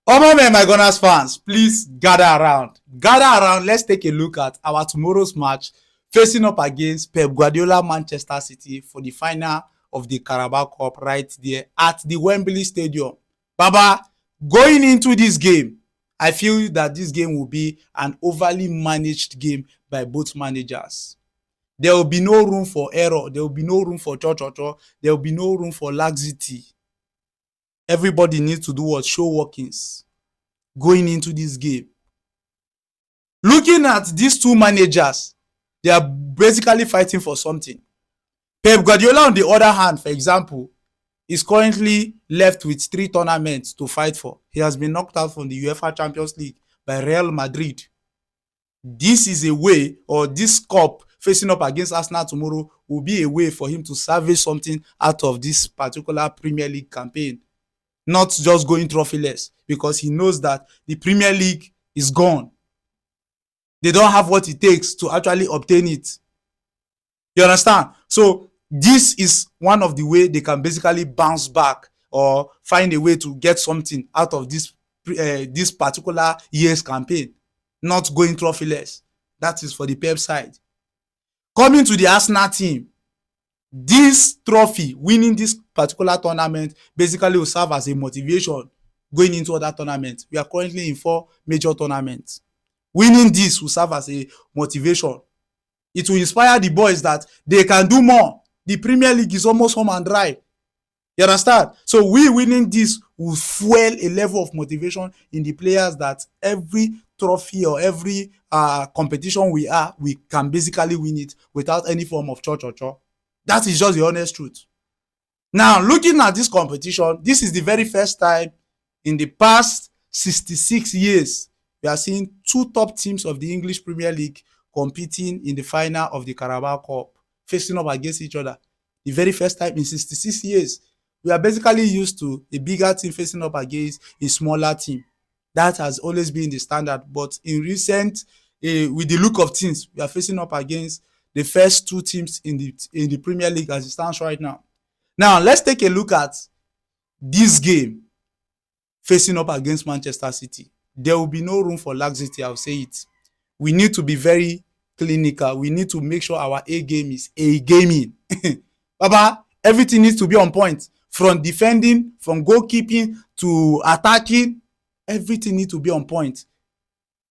My Gunners fans, please gather around. Gather around. Let's take a look at our tomorrow's match facing up against Pep Guardiola Manchester City for the final of the Carabao Cup right there at the Wembley Stadium. Baba, going into this game, I feel that this game will be an overly managed game by both managers. There will be no room for error. There will be no room for cho-cho-cho. There will be no room for laxity. Everybody needs to do what? Show workings going into this game. Looking at these two managers, they are basically fighting for something. Pep Guardiola, on the other hand, for example, is currently left with 3 tournaments to fight for. He has been knocked out from the UEFA Champions League by Real Madrid. This is a way, or this cup facing up against Arsenal tomorrow will be a way for him to salvage something out of this particular Premier League campaign. Not just going trophyless, because he knows that the Premier League is gone. They don't have what it takes to actually obtain it. You understand? So this is one of the ways they can basically bounce back or find a way to get something out of this particular year's campaign. Not going trophyless. That is for the Pep side. Coming to the Arsenal team, this trophy, winning this particular tournament, basically will serve as a motivation going into other tournaments. We are currently in 4 major tournaments. Winning this will serve as a motivation. It will inspire the boys that they can do more. The Premier League is almost home and dry. You understand? So we winning this will fuel a level of motivation in the players that every trophy or every competition we can basically win it without any form of cho-cho-cho. That is just the honest truth. Now, looking at this competition, this is the very first time in the past 66 years we are seeing 2 top teams of the English Premier League competing in the final of the Carabao Cup, facing up against each other. The very first time in 66 years. We are basically used to a bigger team facing up against a smaller team. That has always been the standard. But in recent, with the look of things, we are facing up against the first 2 teams in the Premier League as it stands right now. Now, let's take a look at this game facing up against Manchester City. There will be no room for laxity, I'll say it. We need to be very clinical. We need to make sure our A game is A gaming. Baba, everything needs to be on point. From defending, from goalkeeping to attacking, everything needs to be on point.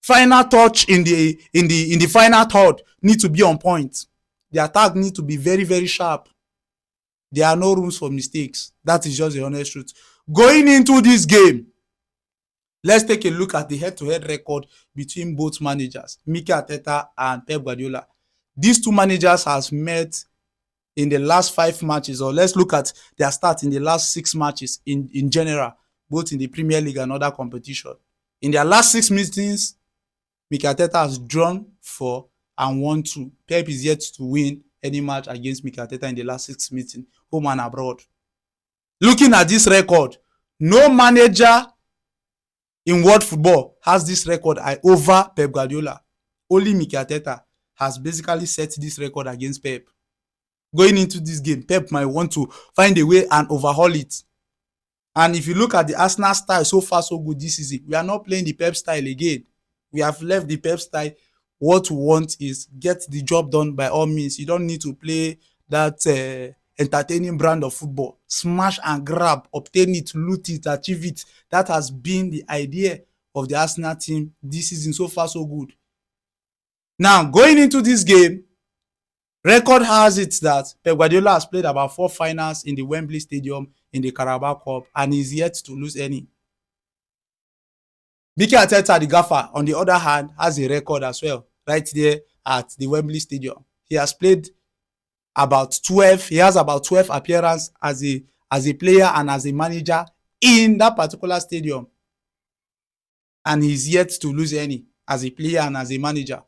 Final touch in the final third need to be on point. The attack need to be very, very sharp. There are no rooms for mistakes. That is just the honest truth. Going into this game, let's take a look at the head-to-head record between both managers, Mikel Arteta and Pep Guardiola. These 2 managers has met in the last 5 matches, or let's look at their start in the last 6 matches in general, both in the Premier League and other competition. In their last 6 meetings, Mikel Arteta has drawn 4 and won 2. Pep is yet to win any match against Mikel Arteta in the last 6 meetings, home and abroad. Looking at this record, no manager in world football has this record over Pep Guardiola. Only Mikel Arteta has basically set this record against Pep. Going into this game, Pep might want to find a way and overhaul it. And if you look at the Arsenal style, so far so good this season. We are not playing the Pep style again. We have left the Pep style. What we want is get the job done by all means. You don't need to play that entertaining brand of football. Smash and grab, obtain it, loot it, achieve it. That has been the idea of the Arsenal team this season. So far so good. Now, going into this game, record has it that Pep Guardiola has played about 4 finals in the Wembley Stadium in the Carabao Cup and is yet to lose any. Mikel Arteta, the gaffer, on the other hand, has a record as well, right there at the Wembley Stadium. He has played about 12. He has about 12 appearances as a player and as a manager in that particular stadium. And he's yet to lose any as a player and as a manager.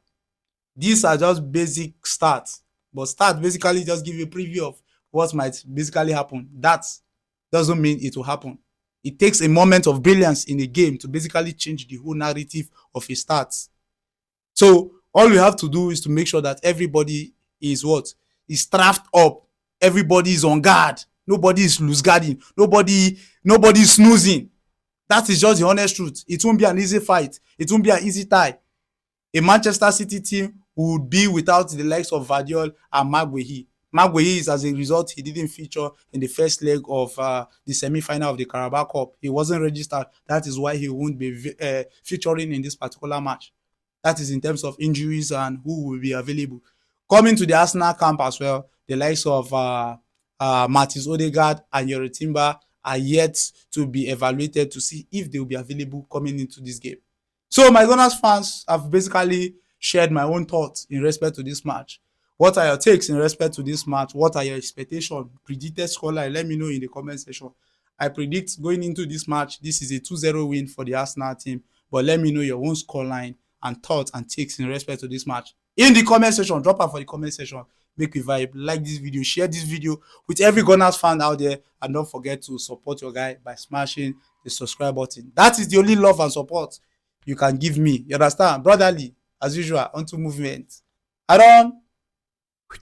These are just basic stats. But stats basically just give you a preview of what might basically happen. That doesn't mean it will happen. It takes a moment of brilliance in a game to basically change the whole narrative of a stats. So all we have to do is to make sure that everybody is what? Is strapped up. Everybody is on guard. Nobody is loose guarding. Nobody is snoozing. That is just the honest truth. It won't be an easy fight. It won't be an easy tie. A Manchester City team would be without the likes of Vardiol and Maguire. Maguire is, as a result, he didn't feature in the first leg of the semi-final of the Carabao Cup. He wasn't registered. That is why he won't be featuring in this particular match. That is in terms of injuries and who will be available. Coming to the Arsenal camp as well, the likes of Martins Odegaard and Yori Timber are yet to be evaluated to see if they will be available coming into this game. So my Gunners fans, I've basically shared my own thoughts in respect to this match. What are your takes in respect to this match? What are your expectations? Predicted scoreline, let me know in the comment section. I predict going into this match, this is a 2-0 win for the Arsenal team. But let me know your own scoreline and thoughts and takes in respect to this match in the comment section. Drop out for the comment section. Make me vibe. Like this video. Share this video with every Gunners fan out there. And don't forget to support your guy by smashing the subscribe button. That is the only love and support you can give me. You understand? Brotherly, as usual, onto movement. I don't